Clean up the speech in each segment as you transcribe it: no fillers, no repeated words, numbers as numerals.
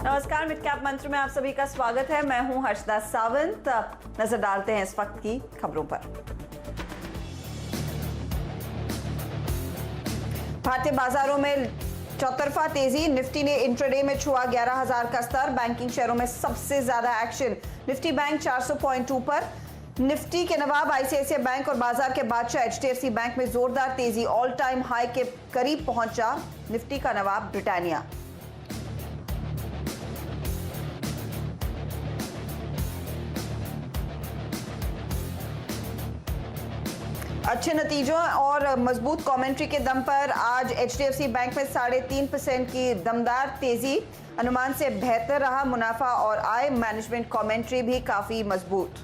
नमस्कार, mid cap मंत्र में आप सभी का स्वागत है। मैं हूं हर्षदा सावंत। नजर डालते हैं इस वक्त की खबरों पर। भारतीय बाजारों में चौतरफा तेजी। निफ्टी ने इंट्राडे में छुआ 11,000 का स्तर। बैंकिंग शेयरों में सबसे ज्यादा एक्शन। निफ्टी बैंक 400 पॉइंट ऊपर। निफ्टी के नवाब आईसीआईसीआई बैंक और बाजार के बादशाह एचडीएफसी बैंक में जोरदार तेजी। ऑल टाइम हाई के करीब पहुंचा निफ्टी का नवाब ब्रिटानिया। अच्छे नतीजों और मजबूत कमेंट्री के दम पर आज एचडीएफसी बैंक में 3.5% की दमदार तेजी। अनुमान से बेहतर रहा मुनाफा और आय। मैनेजमेंट कमेंट्री भी काफी मजबूत।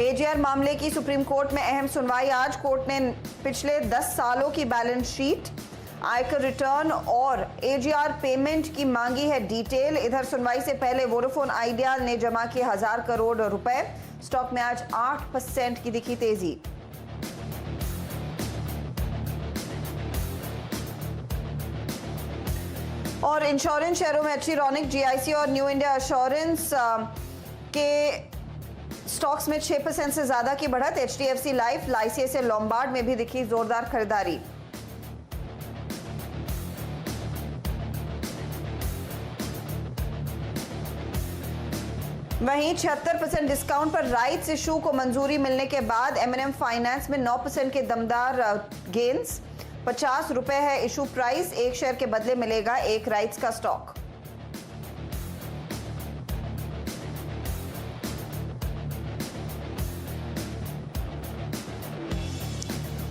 एजीआर मामले की सुप्रीम कोर्ट में अहम सुनवाई आज। कोर्ट ने पिछले 10 सालों की बैलेंस शीट, आयकर रिटर्न और एजीआर पेमेंट की मांगी है डिटेल। इधर सुनवाई से पहले वोडाफोन आइडिया ने जमा किए 1,000 करोड़ रुपए। स्टॉक में आज 8% की दिखी तेजी। और इंश्योरेंस शेयरों में अच्छी रौनक। जीआईसी और न्यू इंडिया एश्योरेंस के स्टॉक्स में 6% से ज्यादा की बढ़त। एचडीएफसी लाइफ, आईसीआईसीआई लोम्बार्ड में भी दिखी जोरदार खरीदारी। वहीं 76% डिस्काउंट पर राइट्स इशू को मंजूरी मिलने के बाद एमएनएम फाइनेंस में 9% के दमदार गेन्स। 50 रुपए है इशू प्राइस। एक शेयर के बदले मिलेगा एक राइट्स का स्टॉक।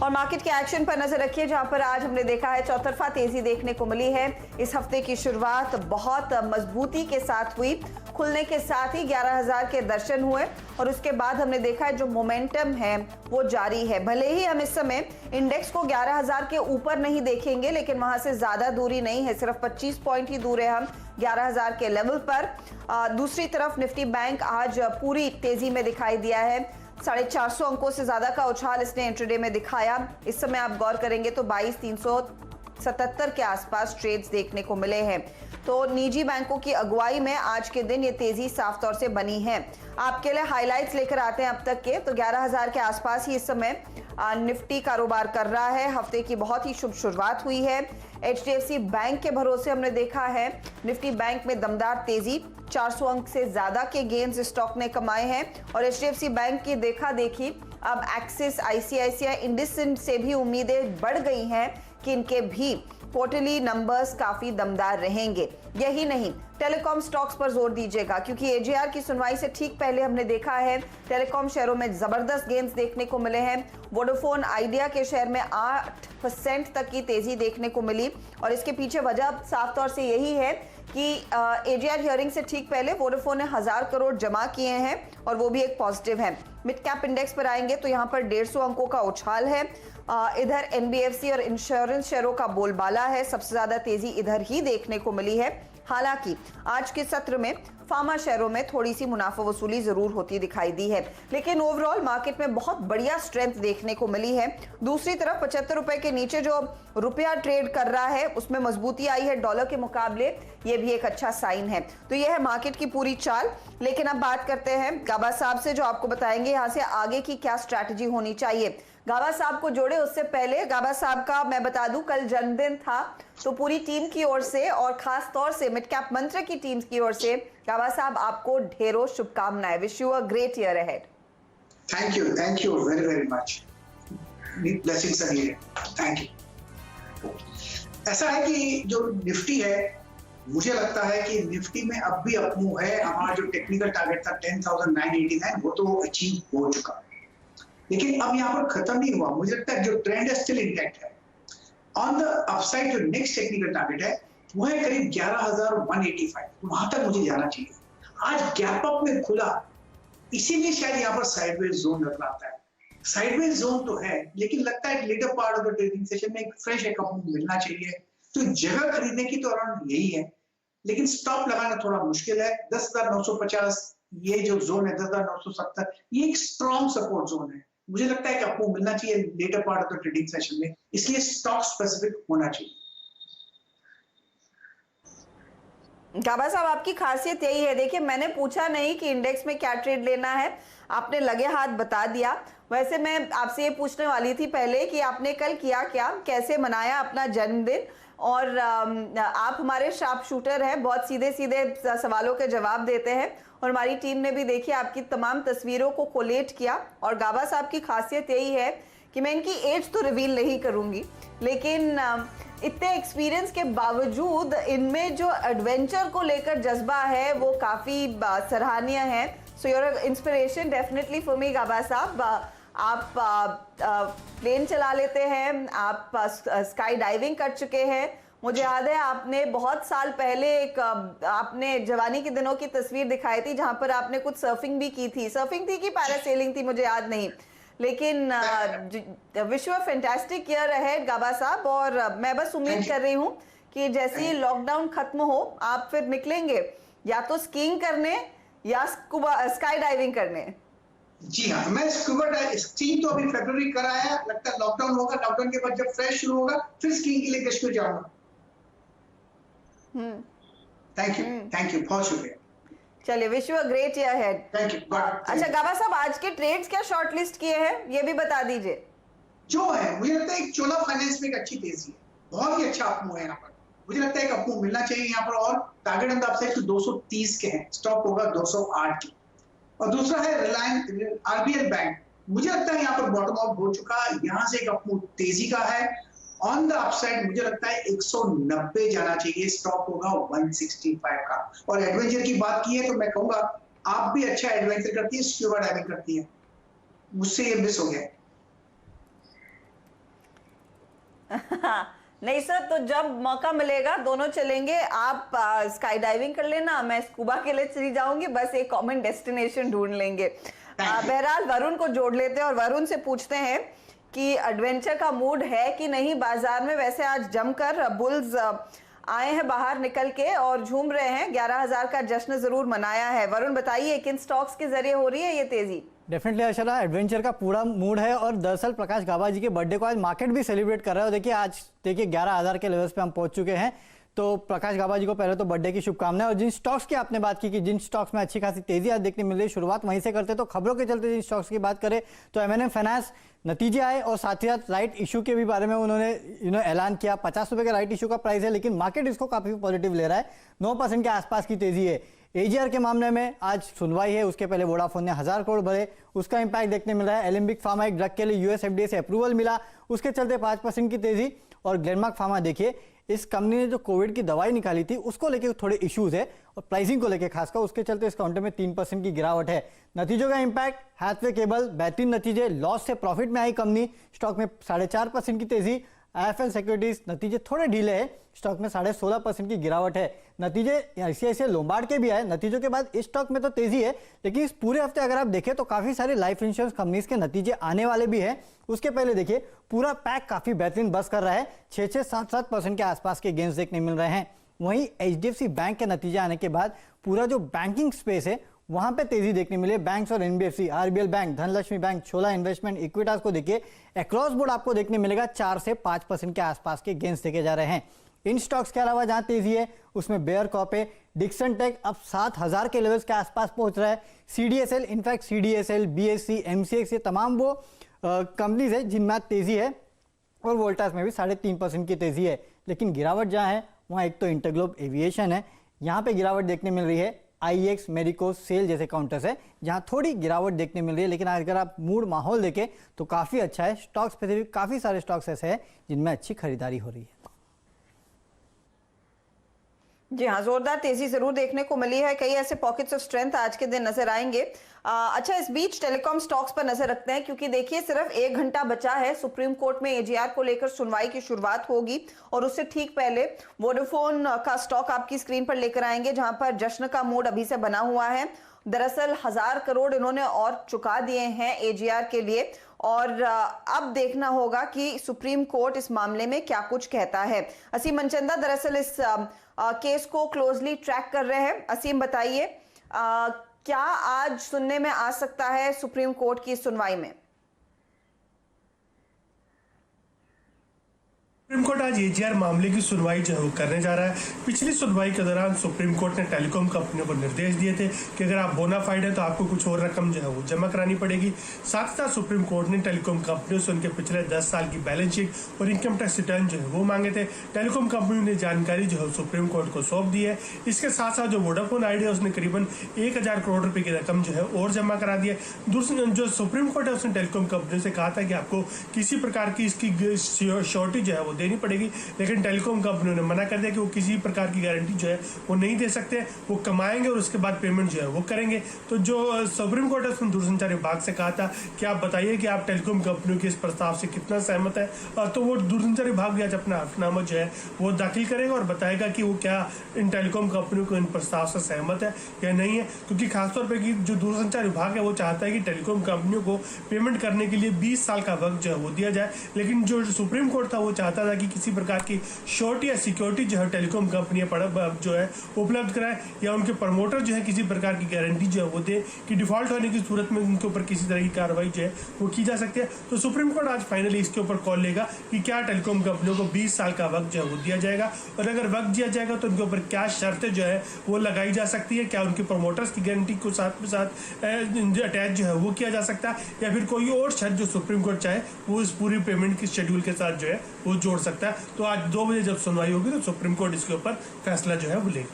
और मार्केट के एक्शन पर नजर रखिए, जहां पर आज हमने देखा है चौतरफा तेजी देखने को मिली है। इस हफ्ते की शुरुआत बहुत मजबूती के साथ हुई। खुलने के साथ ही 11,000 के दर्शन हुए और उसके बाद हमने देखा है जो मोमेंटम है वो जारी है। भले ही हम इस समय इंडेक्स को 11,000 के ऊपर नहीं देखेंगे, लेकिन वहां से ज्यादा दूरी नहीं है, सिर्फ 25 पॉइंट ही दूर है हम 11,000 के लेवल पर। दूसरी तरफ निफ्टी बैंक आज पूरी तेजी में दिखाई दिया है। 450 अंकों से ज्यादा का उछाल इसने इंट्राडे में दिखाया। इस समय आप गौर करेंगे तो 22,377 के आसपास ट्रेड्स देखने को मिले हैं। तो निजी बैंकों की अगुवाई में आज के दिन ये तेजी साफ तौर से बनी है। आपके लिए हाइलाइट्स लेकर आते हैं अब तक के। तो 11,000 के आसपास ही इस समय निफ्टी कारोबार कर रहा है। हफ्ते की बहुत ही शुभ शुरुआत हुई है। एचडीएफसी बैंक के भरोसे हमने देखा है निफ्टी बैंक में दमदार तेजी। 400 अंक से ज्यादा के गेन्स स्टॉक ने कमाए हैं। और एचडीएफसी बैंक की देखा देखी अब एक्सिस, आईसीआईसीआई, इंडसइंड से भी उम्मीदें बढ़ गई हैं कि इनके भी क्वार्टरली नंबर्स काफी दमदार रहेंगे। यही नहीं, टेलीकॉम स्टॉक्स पर जोर दीजिएगा, क्योंकि एजीआर की सुनवाई से ठीक पहले हमने देखा है टेलीकॉम शेयरों में जबरदस्त गेन्स देखने को मिले हैं। वोडाफोन आइडिया के शेयर में 8% तक की तेजी देखने को मिली। और इसके पीछे वजह साफ तौर से यही है कि एजीआर हियरिंग से ठीक पहले वोडाफोन ने 1,000 करोड़ जमा किए हैं और वो भी एक पॉजिटिव है। मिड कैप इंडेक्स पर आएंगे तो यहाँ पर 150 अंकों का उछाल है। इधर एनबीएफसी और इंश्योरेंस शेयरों का बोलबाला है। सबसे ज्यादा तेजी इधर ही देखने को मिली है। हालांकि आज के सत्र में फार्मा शेयरों में थोड़ी सी मुनाफा वसूली जरूर होती दिखाई दी है, लेकिन ओवरऑल मार्केट में बहुत बढ़िया स्ट्रेंथ देखने को मिली है। दूसरी तरफ 75 रुपए के नीचे जो रुपया ट्रेड कर रहा है उसमें मजबूती आई है डॉलर के मुकाबले। ये भी एक अच्छा साइन है। तो यह है मार्केट की पूरी चाल। लेकिन अब बात करते हैं गाबा साहब से, जो आपको बताएंगे यहाँ से आगे की क्या स्ट्रैटेजी होनी चाहिए। गाबा साहब को जोड़े उससे पहले, गाबा साहब का मैं बता दूं कल जन्मदिन था, तो पूरी टीम की ओर से और खास तौर से मिड कैप मंत्र की टीम की ओर से गाबा साहब आपको ढेरों शुभकामनाएं। Wish you a great year ahead. Thank you very very much. Blessings are here. Thank you. ऐसा है कि जो निफ्टी है, मुझे लगता है कि निफ्टी में अब भी अपमूव है। हमारा जो टेक्निकल टारगेट था 10,989 वो तो अचीव हो चुका, लेकिन अब यहाँ पर खत्म नहीं हुआ। मुझे लगता है जो ट्रेंड है स्टिल इंटैक्ट है। ऑन द अपसाइड जो नेक्स्ट टेक्निकल टारगेट है वो है करीब 11,185। वहां तक मुझे जाना चाहिए। आज गैप अप में खुला, इसीलिए शायद यहाँ पर साइडवेज जोन नजर आता है। साइडवेज जोन तो है, लेकिन लगता है latter part of the trading session में एक फ्रेश अकाउंट मिलना चाहिए। तो जगह खरीदने की तो अराउंड यही है, लेकिन स्टॉप लगाना थोड़ा मुश्किल है। 10,950 ये जो जोन है 10,970 ये एक स्ट्रॉन्ग सपोर्ट जोन है। मुझे लगता है कि आपको मिलना चाहिए latter part of the trading session में, इसलिए स्टॉक स्पेसिफिक होना चाहिए। गाबा साहब, आपकी खासियत यही है, देखिए मैंने पूछा नहीं कि इंडेक्स में क्या ट्रेड लेना है, आपने लगे हाथ बता दिया। वैसे मैं आपसे ये पूछने वाली थी पहले कि आपने कल किया क्या, कैसे मनाया अपना जन्मदिन, और आप हमारे शार्प शूटर हैं, बहुत सीधे सीधे सवालों के जवाब देते हैं, और हमारी टीम ने भी देखिए आपकी तमाम तस्वीरों को कोलेट किया। और गाबा साहब की खासियत यही है कि मैं इनकी एज तो रिवील नहीं करूंगी, लेकिन इतने एक्सपीरियंस के बावजूद इनमें जो एडवेंचर को लेकर जज्बा है वो काफ़ी सराहनीय है। So your inspiration definitely for me Gaba साहब। आप प्लेन चला लेते हैं, आप स्काई डाइविंग कर चुके हैं। मुझे याद है आपने बहुत साल पहले एक आपने जवानी के दिनों की तस्वीर दिखाई थी जहां पर आपने कुछ सर्फिंग भी की थी, सर्फिंग थी कि पैरासेलिंग थी मुझे याद नहीं, लेकिन wish you fantastic year ahead Gaba साहब। और मैं बस उम्मीद कर रही हूँ कि जैसे ही लॉकडाउन खत्म हो आप फिर निकलेंगे या तो स्कीइंग करने या स्काई डाइविंग करने। जी हाँ, मैं स्कीइंग तो अभी फरवरी कराया, लगता है लॉकडाउन होगा, लॉकडाउन के बाद जब फ्रेश शुरू होगा फिर स्कीइंग के लिए कश्मीर जाऊंगा। थैंक यू, बहुत शुक्रिया। चलिए, wish you a great year ahead. Thank you. अच्छा गाबा साहब, आज के ट्रेड्स क्या शॉर्ट लिस्ट किए हैं ये भी बता दीजिए। जो है मुझे लगता है एक चोला फाइनेंस में एक अच्छी तेजी है, बहुत ही अच्छा अपमूव है यहाँ पर, मुझे लगता है कि अपमूव मिलना चाहिए यहाँ पर, और टारगेट ऑन द अपसाइड तो 230 के हैं, स्टॉप होगा 208 की। और दूसरा है रिलायंस आरबीएल बैंक, मुझे लगता है यहाँ पर बॉटम आउट हो चुका है, यहाँ से एक अपमूव तेजी का है। ऑन द अपसाइड मुझे लगता है 190 जाना चाहिए, स्टॉप होगा 165 का। और एडवेंचर की बात की है तो मैं कहूंगा आप भी अच्छा एडवेंचर करती है, स्क्यूबा डाइविंग करती है, मुझसे ये मिस हो गया। नहीं सर, तो जब मौका मिलेगा दोनों चलेंगे, आप स्काई डाइविंग कर लेना, मैं स्कूबा के लिए चली जाऊंगी, बस एक कॉमन डेस्टिनेशन ढूंढ लेंगे। बहरहाल वरुण को जोड़ लेते हैं और वरुण से पूछते हैं कि एडवेंचर का मूड है कि नहीं बाजार में। वैसे आज जमकर बुल्स आए हैं बाहर निकल के और झूम रहे हैं, 11,000 का जश्न जरूर मनाया है। वरुण बताइए किन स्टॉक्स के जरिए हो रही है ये तेजी? डेफिनेटली अर्चना, एडवेंचर का पूरा मूड है, और दरअसल प्रकाश गाबा जी के बर्थडे को आज मार्केट भी सेलिब्रेट कर रहा है। और देखिए आज 11,000 के लेवल्स पे हम पहुंच चुके हैं, तो प्रकाश गाबा जी को पहले तो बर्थडे की शुभकामनाएं। और जिन स्टॉक्स की आपने बात की कि जिन स्टॉक्स में अच्छी खासी तेजी आज देखने मिल रही है, शुरुआत वहीं से करते, तो खबरों के चलते जिन स्टॉक्स की बात करें तो M&M फाइनेंस नतीजे आए, और साथ ही साथ राइट इशू के भी बारे में उन्होंने ऐलान किया। 50 रुपए का राइट इशू का प्राइस है, लेकिन मार्केट इसको काफी पॉजिटिव ले रहा है, 9% के आसपास की तेजी है। AGR के मामले में आज सुनवाई है, उसके पहले वोडाफोन ने 1000 करोड़ भरे, उसका इंपैक्ट देखने मिल रहा है। एलेम्बिक फार्मा एक ड्रग के लिए यूएस FDA से अप्रूवल मिला, उसके चलते 5% की तेजी। और ग्लेनमार्क फार्मा देखिए, इस कंपनी ने जो कोविड की दवाई निकाली थी उसको लेके थोड़े इश्यूज है, और प्राइसिंग को लेके खासकर, उसके चलते इस काउंटर में 3% की गिरावट है। नतीजों का इंपैक्ट, हैथवे केबल बेहतरीन नतीजे, लॉस से प्रॉफिट में आई कंपनी, स्टॉक में 4.5% की तेजी। IIFL सिक्योरिटीज नतीजे थोड़े ढीले हैं, स्टॉक में 16.5% की गिरावट है। नतीजे ICICI लोम्बार्ड के भी आए, नतीजों के बाद इस स्टॉक में तो तेजी है, लेकिन इस पूरे हफ्ते अगर आप देखें तो काफी सारे लाइफ इंश्योरेंस कंपनीज के नतीजे आने वाले भी हैं। उसके पहले देखिए पूरा पैक काफी बेहतरीन बस कर रहा है, 6-7% के आसपास के गेंस देखने मिल रहे हैं। वहीं HDFC बैंक के नतीजे आने के बाद पूरा जो बैंकिंग स्पेस है वहां पे तेजी देखने मिली। बैंक्स और NBFC, RBL bank, Dhanlaxmi bank, छोला इन्वेस्टमेंट, इक्विटास को देखिए अक्रॉस बोर्ड आपको देखने मिलेगा 4 से 5% के आसपास के गेंस देखे जा रहे हैं। इन स्टॉक्स के अलावा जहां तेजी है उसमें बेयर कॉप है, डिक्सन टेक अब 7,000 के लेवल्स के आसपास पहुंच रहा है, CDSL, in fact CDSL, BSC, MCX, ये तमाम वो कंपनीज है जिनमें तेजी है, और वोल्टास में भी 3.5% की तेजी है। लेकिन गिरावट जहां है वहां एक तो इंटरग्लोब एविएशन है, यहाँ पे गिरावट देखने मिल रही है। IEX, मेरिको, सेल जैसे काउंटर्स है जहां थोड़ी गिरावट देखने मिल रही है, लेकिन अगर आप मूड माहौल देखें तो काफी अच्छा है। स्टॉक स्पेसिफिक काफी सारे स्टॉक्स ऐसे हैं जिनमें अच्छी खरीदारी हो रही है। जी हाँ, जोरदार तेजी जरूर देखने को मिली है, कई ऐसे पॉकेट्स ऑफ स्ट्रेंथ आज के दिन नजर आएंगे। अच्छा, इस बीच टेलीकॉम स्टॉक्स पर नजर रखते हैं, क्योंकि देखिए सिर्फ 1 घंटा बचा है, सुप्रीम कोर्ट में AGR को लेकर सुनवाई की शुरुआत होगी, और उससे ठीक पहले वोडाफोन का स्टॉक आपकी स्क्रीन पर लेकर आएंगे, जहां पर जश्न का मूड अभी से बना हुआ है। दरअसल 1000 करोड़ इन्होंने और चुका दिए हैं AGR के लिए, और अब देखना होगा कि सुप्रीम कोर्ट इस मामले में क्या कुछ कहता है। असीम मनचंदा दरअसल इस केस को क्लोजली ट्रैक कर रहे हैं। असीम बताइए क्या आज सुनने में आ सकता है सुप्रीम कोर्ट की सुनवाई में? सुप्रीम कोर्ट आज एजीआर मामले की सुनवाई जो है वो करने जा रहा है। पिछली सुनवाई के दौरान सुप्रीम कोर्ट ने टेलीकॉम कंपनियों को निर्देश दिए थे कि अगर आप बोनाफाइड है तो आपको कुछ और रकम जो है वो जमा करानी पड़ेगी। साथ ही साथ सुप्रीम कोर्ट ने टेलीकॉम कंपनियों से उनके पिछले 10 साल की बैलेंस शीट और इनकम टैक्स रिटर्न जो है वो मांगे थे। टेलीकॉम कंपनियों ने जानकारी जो है सुप्रीम कोर्ट को सौंप दी है। इसके साथ साथ जो वोडाफोन आइडिया उसने करीबन 1000 करोड़ रुपए की रकम जो है और जमा करा दी है। दूसरी जो सुप्रीम कोर्ट है उसने टेलीकॉम कंपनियों से कहा था कि आपको किसी प्रकार की इसकी श्योरिटी जो है वो देनी पड़ेगी, लेकिन टेलीकॉम कंपनियों ने मना कर दिया कि वो किसी प्रकार की गारंटी जो है वो नहीं दे सकते। वो कमाएंगे और उसके बाद पेमेंट जो है वो करेंगे। तो जो सुप्रीम कोर्ट है उसने दूरसंचार विभाग से कहा था कि आप बताइए कि आप टेलीकॉम कंपनियों के इस प्रस्ताव से कितना सहमत है। तो वो दूरसंचार विभाग भी आज अपना हल्फनामा जो है वो दाखिल करेगा और बताएगा कि वो क्या इन टेलीकॉम कंपनियों को इन प्रस्ताव से सहमत है या नहीं है। क्योंकि खासतौर पर जो दूरसंचार विभाग है वो चाहता है कि टेलीकॉम कंपनियों को पेमेंट करने के लिए 20 साल का वक्त जो है वो दिया जाए, लेकिन जो सुप्रीम कोर्ट था वो चाहता था कि किसी प्रकार की शॉर्टी या सिक्योरिटी जो है टेलीकॉम कंपनियां जो है उपलब्ध कराए या उनके प्रमोटर जो है किसी प्रकार की गारंटी जो है वो दे कि डिफॉल्ट होने की सूरत में उनके ऊपर किसी तरह की कार्रवाई जो है वो की जा सकती है। तो सुप्रीम कोर्ट आज फाइनली इसके ऊपर कॉल लेगा कि क्या टेलीकॉम कंपनियों को 20 साल का वक्त जो है वो दिया जाएगा, और अगर वक्त दिया जाएगा तो उनके ऊपर क्या शर्तें जो है वो लगाई जा सकती है। क्या उनके प्रमोटर्स की गारंटी को साथ में साथ अटैच जो है वो किया जा सकता है, या फिर कोई और शर्त जो सुप्रीम कोर्ट चाहे वो इस पूरी पेमेंट की शेड्यूल के साथ जो है वो जोड़ सकता है। तो आज 2 बजे जब सुनवाई होगी तो सुप्रीम कोर्ट इसके ऊपर फैसला जो है वो लेगी।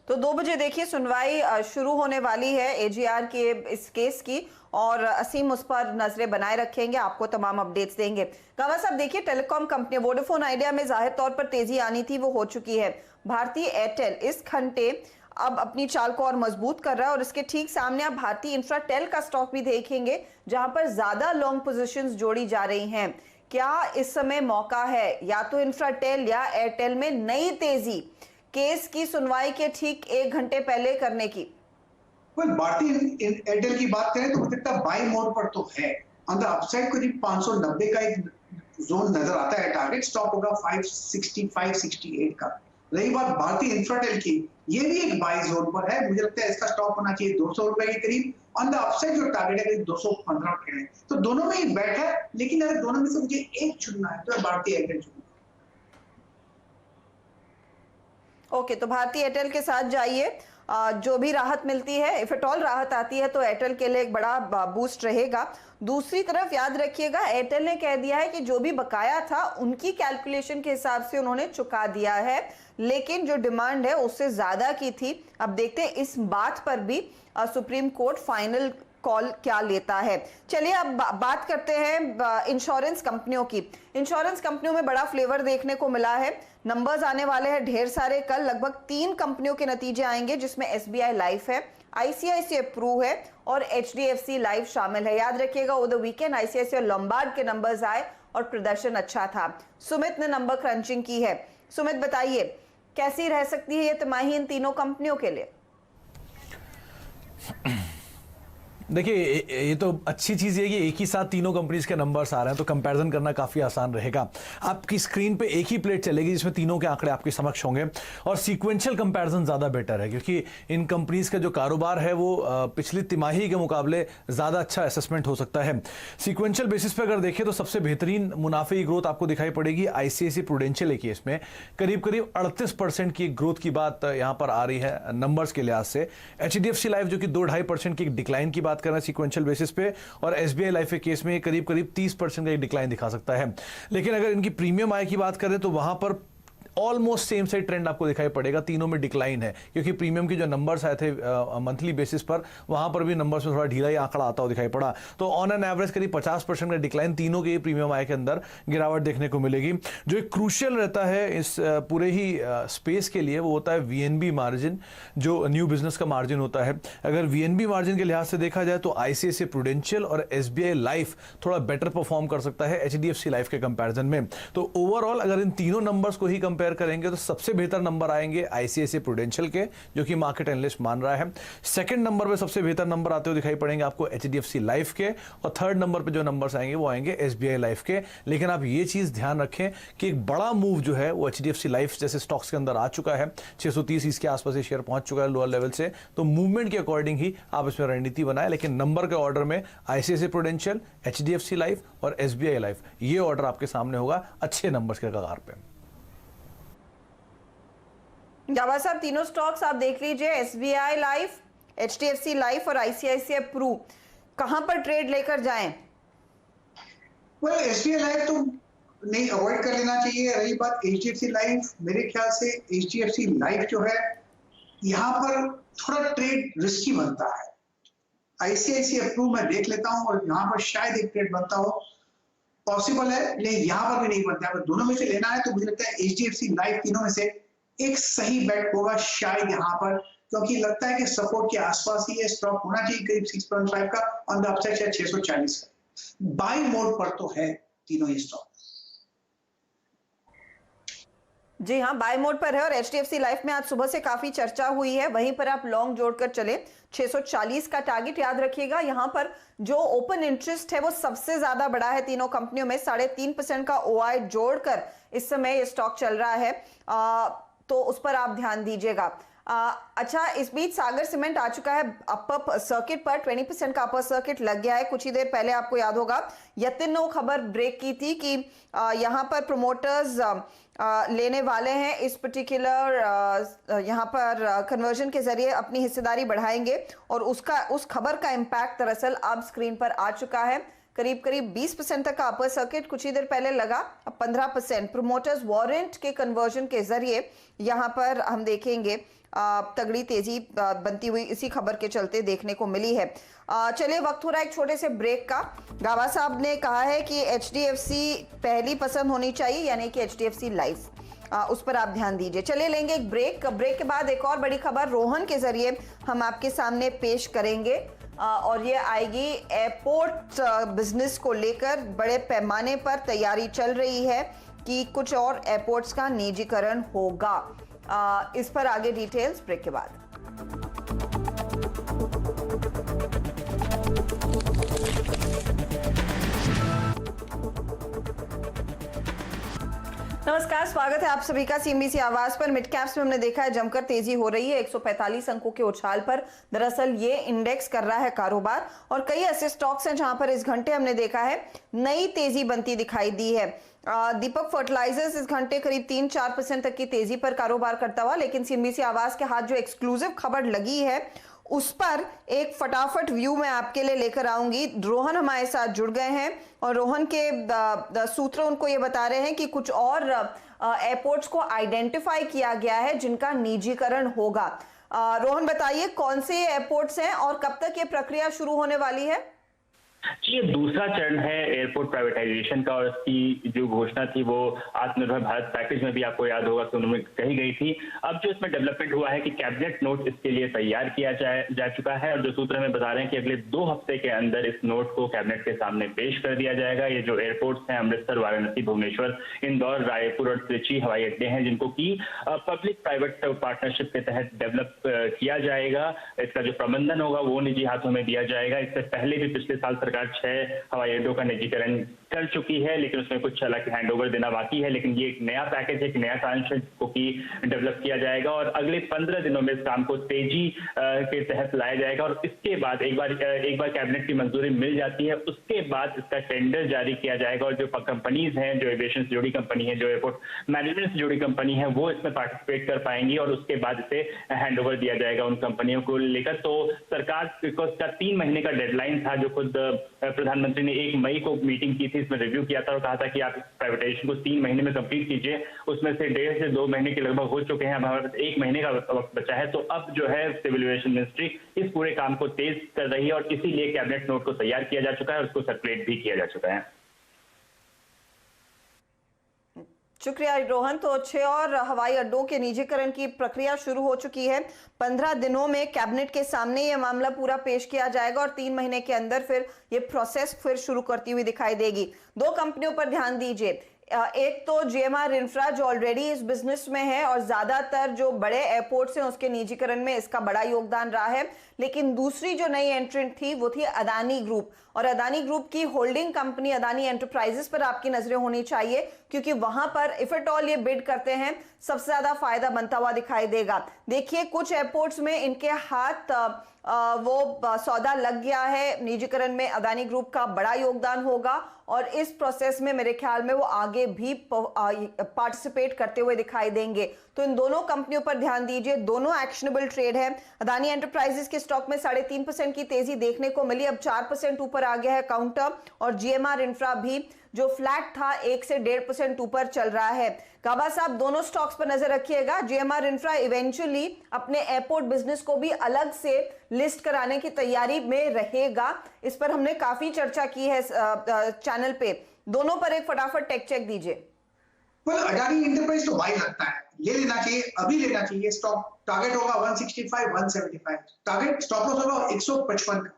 तो 2 बजे देखिए सुनवाई शुरू होने वाली है एजीआर के इस केस की, और असीम उस पर नजरें बनाए रखेंगे, आपको तमाम अपडेट्स देंगे। गवा साहब देखिए, टेलीकॉम कंपनी वोडाफोन आइडिया में जाहिर तौर पर तेजी आनी थी, वो हो चुकी है। भारतीय एयरटेल इस घंटे अब अपनी चाल को और मजबूत कर रहा है, और इसके ठीक सामने आप भारतीय इंफ्राटेल का स्टॉक भी देखेंगे जहां पर ज्यादा लॉन्ग पोजीशंस जोड़ी जा रही हैं। क्या इस समय मौका है या तो इंफ्राटेल या एयरटेल में नई तेजी केस की सुनवाई के ठीक 1 घंटे पहले करने की? भारतीय एयरटेल की बात करें तो मुझे लगता है बाई मोड पर तो है। ऑन द अपसाइड करीब 590 का एक जोन नजर आता है, टारगेट स्टॉप होगा 560 568 का। रही बात भारतीय इंफ्राटेल की, ये भी एक बाई जोन पर है। मुझे लगता है इसका स्टॉप होना चाहिए 200 रुपए के करीब। ऑन द अपसाइड जो टारगेट है करीब 215 पे है। तो दोनों में ही बैठ है, लेकिन अगर दोनों में से मुझे एक चुनना है तो भारतीय एयरटेल चुनना। ओके, तो भारतीय एयरटेल के साथ जाइए। जो भी राहत मिलती है, इफ एट ऑल राहत आती है, तो एयरटेल के लिए एक बड़ा बूस्ट रहेगा। दूसरी तरफ याद रखिएगा, एयरटेल ने कह दिया है कि जो भी बकाया था उनकी कैलकुलेशन के हिसाब से उन्होंने चुका दिया है, लेकिन जो डिमांड है उससे ज्यादा की थी। अब देखते हैं इस बात पर भी सुप्रीम कोर्ट फाइनल कॉल क्या लेता है। चलिए अब बात करते हैं इंश्योरेंस कंपनियों की। इंश्योरेंस कंपनियों में बड़ा फ्लेवर देखने को मिला है। नंबर्स आने वाले हैं ढेर सारे। कल लगभग 3 कंपनियों के नतीजे आएंगे, जिसमें SBI लाइफ है, ICICI प्रू है और HDFC लाइफ शामिल है। याद रखिएगा, over the weekend ICICI Lombard के नंबर्स आए और प्रदर्शन अच्छा था। सुमित ने नंबर क्रंचिंग की है। सुमित बताइए, कैसी रह सकती है ये तिमाही इन तीनों कंपनियों के लिए? देखिए, ये तो अच्छी चीज़ है कि एक ही साथ तीनों कंपनीज के नंबर्स आ रहे हैं, तो कंपैरिजन करना काफ़ी आसान रहेगा। आपकी स्क्रीन पे एक ही प्लेट चलेगी जिसमें तीनों के आंकड़े आपके समक्ष होंगे, और सीक्वेंशियल कंपैरिजन ज़्यादा बेटर है क्योंकि इन कंपनीज का जो कारोबार है वो पिछली तिमाही के मुकाबले ज़्यादा अच्छा असेसमेंट हो सकता है। सीक्वेंशियल बेसिस पर अगर देखें तो सबसे बेहतरीन मुनाफे की ग्रोथ आपको दिखाई पड़ेगी ICICI प्रूडेंशियल के केस में। करीब 38% की ग्रोथ की बात यहाँ पर आ रही है नंबर्स के लिहाज से। HDFC लाइफ जो कि 2-2.5% की डिक्लाइन की बात कर रहा है सीक्वेंशियल बेसिस पे, और SBI लाइफ के केस में करीब 30% का एक डिक्लाइन दिखा सकता है। लेकिन अगर इनकी प्रीमियम आय की बात करें तो वहां पर ऑलमोस्ट सेम साइड ट्रेंड आपको दिखाई पड़ेगा। तीनों में डिक्लाइन है क्योंकि प्रीमियम के जो नंबर्स आए थे मंथली बेसिस पर, वहां पर भी नंबर्स में थोड़ा ढीला ही आंकड़ा आता हुआ दिखाई पड़ा। तो ऑन एन एवरेज करीब 50% का डिक्लाइन तीनों के प्रीमियम आय के अंदर गिरावट देखने को मिलेगी। जो एक क्रूशियल रहता है इस पूरे ही स्पेस के लिए वो होता है VNB मार्जिन, जो न्यू बिजनेस का मार्जिन होता है। अगर VNB मार्जिन के लिहाज से देखा जाए तो ICICI प्रूडेंशियल और SBI लाइफ थोड़ा बेटर परफॉर्म कर सकता है HDFC लाइफ के कंपेरिजन में। तो ओवरऑल अगर इन तीनों नंबर्स को ही कंपेयर कंपेयर करेंगे तो सबसे बेहतर नंबर आएंगे आईसीआईसीआई प्रूडेंशियल के, जो कि मार्केट एनालिस्ट मान रहा है। सेकंड नंबर पे सबसे बेहतर नंबर आते हुए दिखाई पड़ेंगे आपको एचडीएफसी लाइफ के, और थर्ड नंबर पे जो नंबर्स आएंगे वो आएंगे एसबीआई लाइफ के। लेकिन आप ये चीज ध्यान रखें कि एक बड़ा मूव जो है वो एचडीएफसी लाइफ जैसे स्टॉक्स के अंदर आ चुका है, 630 इसके आसपास ये शेयर पहुंच चुका है लोअर लेवल से, तो मूवमेंट के अकॉर्डिंग ही आप इसमें रणनीति बनाए। लेकिन नंबर के ऑर्डर में आईसीआईसीआई प्रूडेंशियल, एचडीएफसी लाइफ और एसबीआई लाइफ, ये ऑर्डर आपके सामने होगा अच्छे नंबर्स के कगार पे। जावा साहब, तीनों स्टॉक्स आप देख लीजिए, एसबीआई लाइफ, एचडीएफसी लाइफ और आईसीआईसीआई प्रू, कहां पर ट्रेड लेकर जाएं? एसबीआई लाइफ तो नहीं, अवॉइड कर लेना चाहिए। रही बात एचडीएफसी लाइफ, मेरे ख्याल से एचडीएफसी लाइफ जो है यहाँ पर थोड़ा ट्रेड रिस्की बनता है। आईसीआईसीआई प्रू मैं देख लेता हूं और यहाँ पर शायद एक ट्रेड बनता हो, पॉसिबल है, लेकिन यहाँ पर भी नहीं बनता है। अगर दोनों में से लेना है तो मुझे लगता है एचडीएफसी लाइफ तीनों में से एक सही बेट होगा शायद यहाँ पर, क्योंकि लगता है कि सपोर्ट के आसपास ही ये स्टॉक होना चाहिए, करीब 6.5 का, ऑन द अपसाइड शायद 640 का। बाई मोड पर तो है तीनों ही स्टॉक। जी हाँ, बाय मोड पर है। और एचडीएफसी लाइफ में आज सुबह से काफी चर्चा हुई है, वहीं पर आप लॉन्ग जोड़कर चले। 640 का टारगेट याद रखिएगा। यहाँ पर जो ओपन इंटरेस्ट है वो सबसे ज्यादा बड़ा है तीनों कंपनियों में, 3.5% का ओआई जोड़कर इस समय ये स्टॉक चल रहा है, तो उस पर आप ध्यान दीजिएगा। अच्छा, इस बीच सागर सीमेंट आ चुका है अपर सर्किट पर, 20% का अपर सर्किट लग गया है। कुछ ही देर पहले आपको याद होगा यतिन ने खबर ब्रेक की थी कि यहाँ पर प्रोमोटर्स लेने वाले हैं इस पर्टिकुलर यहाँ पर कन्वर्जन के जरिए अपनी हिस्सेदारी बढ़ाएंगे, और उस खबर का इम्पैक्ट दरअसल अब स्क्रीन पर आ चुका है। करीब 20% तक का अपर सर्किट कुछ ही देर पहले लगा, अब 15% प्रोमोटर्स वारंट के कन्वर्जन के जरिए यहाँ पर हम देखेंगे तगड़ी तेजी बनती हुई इसी खबर के चलते देखने को मिली है। चलिए, वक्त हो रहा है एक छोटे से ब्रेक का। गावा साहब ने कहा है कि एचडीएफसी पहली पसंद होनी चाहिए, यानी कि एचडीएफसी लाइफ, उस पर आप ध्यान दीजिए। चलिए लेंगे एक ब्रेक। ब्रेक के बाद एक और बड़ी खबर रोहन के जरिए हम आपके सामने पेश करेंगे, और ये आएगी एयरपोर्ट बिजनेस को लेकर बड़े पैमाने पर तैयारी चल रही है कि कुछ और एयरपोर्ट्स का निजीकरण होगा। इस पर आगे डिटेल्स ब्रेक के बाद। नमस्कार, स्वागत है आप सभी का सीएनबीसी आवाज पर। मिड कैप्स में हमने देखा है जमकर तेजी हो रही है, 145 अंकों के उछाल पर दरअसल ये इंडेक्स कर रहा है कारोबार, और कई ऐसे स्टॉक्स हैं जहां पर इस घंटे हमने देखा है नई तेजी बनती दिखाई दी है। दीपक फर्टिलाइजर्स इस घंटे करीब 3-4% तक की तेजी पर कारोबार करता हुआ, लेकिन सीएनबीसी आवाज के हाथ जो एक्सक्लूसिव खबर लगी है उस पर एक फटाफट व्यू मैं आपके लिए लेकर आऊंगी। रोहन हमारे साथ जुड़ गए हैं और रोहन के सूत्र उनको ये बता रहे हैं कि कुछ और एयरपोर्ट्स को आइडेंटिफाई किया गया है जिनका निजीकरण होगा। रोहन, बताइए कौन से एयरपोर्ट्स हैं और कब तक ये प्रक्रिया शुरू होने वाली है? जी, ये दूसरा चरण है एयरपोर्ट प्राइवेटाइजेशन का, और इसकी जो घोषणा थी वो आत्मनिर्भर भारत पैकेज में भी आपको याद होगा कि उन्होंने कही गई थी। अब जो इसमें डेवलपमेंट हुआ है कि कैबिनेट नोट इसके लिए तैयार किया जा चुका है, और जो सूत्र हमें बता रहे हैं कि अगले 2 हफ्ते के अंदर इस नोट को कैबिनेट के सामने पेश कर दिया जाएगा। ये जो एयरपोर्ट्स हैं अमृतसर, वाराणसी, भुवनेश्वर, इंदौर, रायपुर और त्रिची हवाई अड्डे हैं, जिनको की पब्लिक प्राइवेट पार्टनरशिप के तहत डेवलप किया जाएगा। इसका जो प्रबंधन होगा वो निजी हाथों में दिया जाएगा। इससे पहले भी पिछले साल सरकार 6 हवाई अड्डों का निजीकरण कर चुकी है, लेकिन उसमें कुछ हालांकि हैंडओवर देना बाकी है। लेकिन ये एक नया पैकेज है, एक नया ट्रांस को की डेवलप किया जाएगा, और अगले 15 दिनों में इस काम को तेजी के तहत लाया जाएगा। और इसके बाद एक बार कैबिनेट की मंजूरी मिल जाती है, उसके बाद इसका टेंडर जारी किया जाएगा, और जो कंपनीज हैं, जो एविएशन से जुड़ी कंपनी है, जो एयरपोर्ट मैनेजमेंट से जुड़ी कंपनी है, वो इसमें पार्टिसिपेट कर पाएंगी, और उसके बाद इसे हैंडओवर दिया जाएगा उन कंपनियों को लेकर। तो सरकार का 3 महीने का डेडलाइन था, जो खुद प्रधानमंत्री ने 1 मई को मीटिंग की थी, इसमें रिव्यू किया था और कहा था कि आप प्राइवेटाइजेशन को 3 महीने में कंप्लीट कीजिए। उसमें से 1.5 से 2 महीने के लगभग हो चुके हैं, अब हमारे पास 1 महीने का वक्त बचा है। तो अब जो है सिविल एविएशन मिनिस्ट्री इस पूरे काम को तेज कर रही है, और इसीलिए कैबिनेट नोट को तैयार किया जा चुका है और उसको सर्कुलेट भी किया जा चुका है। शुक्रिया रोहन। तो 6 और हवाई अड्डों के निजीकरण की प्रक्रिया शुरू हो चुकी है। 15 दिनों में कैबिनेट के सामने ये मामला पूरा पेश किया जाएगा, और 3 महीने के अंदर फिर ये प्रोसेस फिर शुरू करती हुई दिखाई देगी। 2 कंपनियों पर ध्यान दीजिए। एक तो GMR इंफ्रा जो ऑलरेडी इस बिजनेस में है और ज्यादातर जो बड़े एयरपोर्ट्स हैं उसके निजीकरण में इसका बड़ा योगदान रहा है। लेकिन दूसरी जो नई एंट्रेंट थी वो थी अदानी ग्रुप, और अदानी ग्रुप की होल्डिंग कंपनी अदानी एंटरप्राइजेस पर आपकी नजरें होनी चाहिए, क्योंकि वहां पर इफ एट ऑल ये बिड करते हैं सबसे ज्यादा फायदा बनता हुआ दिखाई देगा। देखिए कुछ एयरपोर्ट्स में इनके हाथ वो सौदा लग गया है, निजीकरण में अदानी ग्रुप का बड़ा योगदान होगा और इस प्रोसेस में मेरे ख्याल में वो आगे भी पार्टिसिपेट करते हुए दिखाई देंगे। तो इन दोनों कंपनियों पर ध्यान दीजिए, दोनों एक्शनेबल ट्रेड है। अदानी एंटरप्राइजेस के स्टॉक में 3.5% की तेजी देखने को मिली, अब 4% ऊपर आ गया है काउंटर, और GMR इंफ्रा भी जो फ्लैट था 1 से 1.5% ऊपर चल रहा है। गाबा साहब दोनों स्टॉक्स पर नजर रखिएगा। GMR इंफ्रा इवेंचुअली अपने एयरपोर्ट बिजनेस को भी अलग से लिस्ट कराने की तैयारी में रहेगा, इस पर हमने काफी चर्चा की है चैनल पे। दोनों पर एक फटाफट टेक चेक दीजिए। अडानी एंटरप्राइज तो बाई लगता है, ले लेना चाहिए, अभी लेना चाहिए। स्टॉक टारगेट होगा 165, 175, टारगेट स्टॉप लॉस होगा 155 का।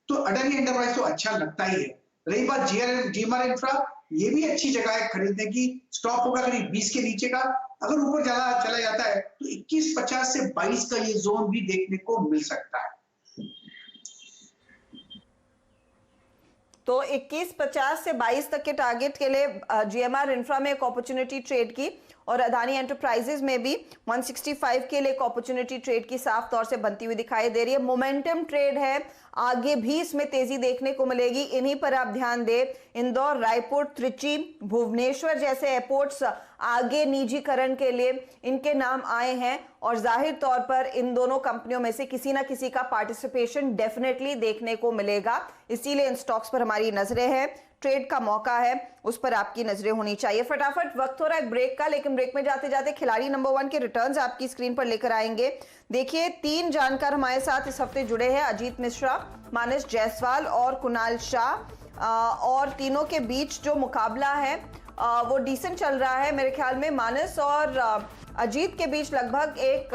तो अडानी एंटरप्राइज तो अच्छा लगता ही है। रही बात GMR इंफ्रा, ये भी अच्छी जगह है खरीदने की। स्टॉक होगा करीब 20 के नीचे का, अगर ऊपर चला जाता है तो 21.50 से 22 का ये जोन भी देखने को मिल सकता है। तो 21.50 से 22 तक के टारगेट के लिए GMR इंफ्रा में एक अपॉर्चुनिटी ट्रेड की, और अदानी एंटरप्राइजेस में भी 165 के लिए एक अपॉर्चुनिटी ट्रेड की साफ तौर से बनती हुई दिखाई दे रही है। मोमेंटम ट्रेड है, आगे भी इसमें तेजी देखने को मिलेगी। इन्हीं पर आप ध्यान दें, इंदौर, रायपुर, त्रिची, भुवनेश्वर जैसे एयरपोर्ट्स आगे निजीकरण के लिए इनके नाम आए हैं, और जाहिर तौर पर इन दोनों कंपनियों में से किसी ना किसी का पार्टिसिपेशन डेफिनेटली देखने को मिलेगा। इसीलिए इन स्टॉक्स पर हमारी नजरें हैं, ट्रेड का मौका है, उस पर आपकी नजरें होनी चाहिए। फटाफट वक्त हो रहा है ब्रेक का, लेकिन ब्रेक में जाते जाते खिलाड़ी नंबर 1 के रिटर्न्स आपकी स्क्रीन पर लेकर आएंगे। देखिए 3 जानकार हमारे साथ इस हफ्ते जुड़े हैं, अजीत मिश्रा, मानस जायसवाल और कुणाल शाह, और तीनों के बीच जो मुकाबला है वो डिसेंट चल रहा है। मेरे ख्याल में मानस और अजीत के बीच लगभग एक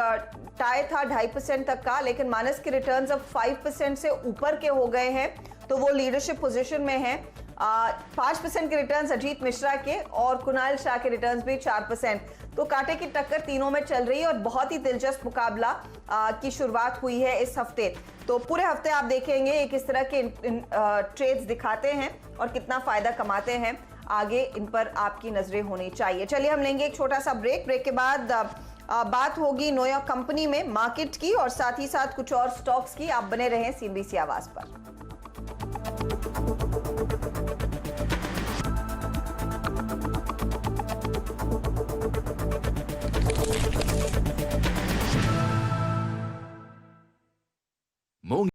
टाई था 2.5% तक का, लेकिन मानस के रिटर्न्स अब 5% से ऊपर के हो गए हैं, तो वो लीडरशिप पोजीशन में है। 5% के रिटर्न्स अजीत मिश्रा के, और कुणाल शाह के रिटर्न्स भी 4%। तो कांटे की टक्कर तीनों में चल रही है, और बहुत ही दिलचस्प मुकाबला की शुरुआत हुई है इस हफ्ते। तो पूरे हफ्ते आप देखेंगे ये किस तरह के ट्रेड्स दिखाते हैं और कितना फायदा कमाते हैं, आगे इन पर आपकी नजरें होनी चाहिए। चलिए हम लेंगे एक छोटा सा ब्रेक। ब्रेक के बाद बात होगी नोया कंपनी में मार्केट की, और साथ ही साथ कुछ और स्टॉक्स की। आप बने रहें CNBC आवाज पर।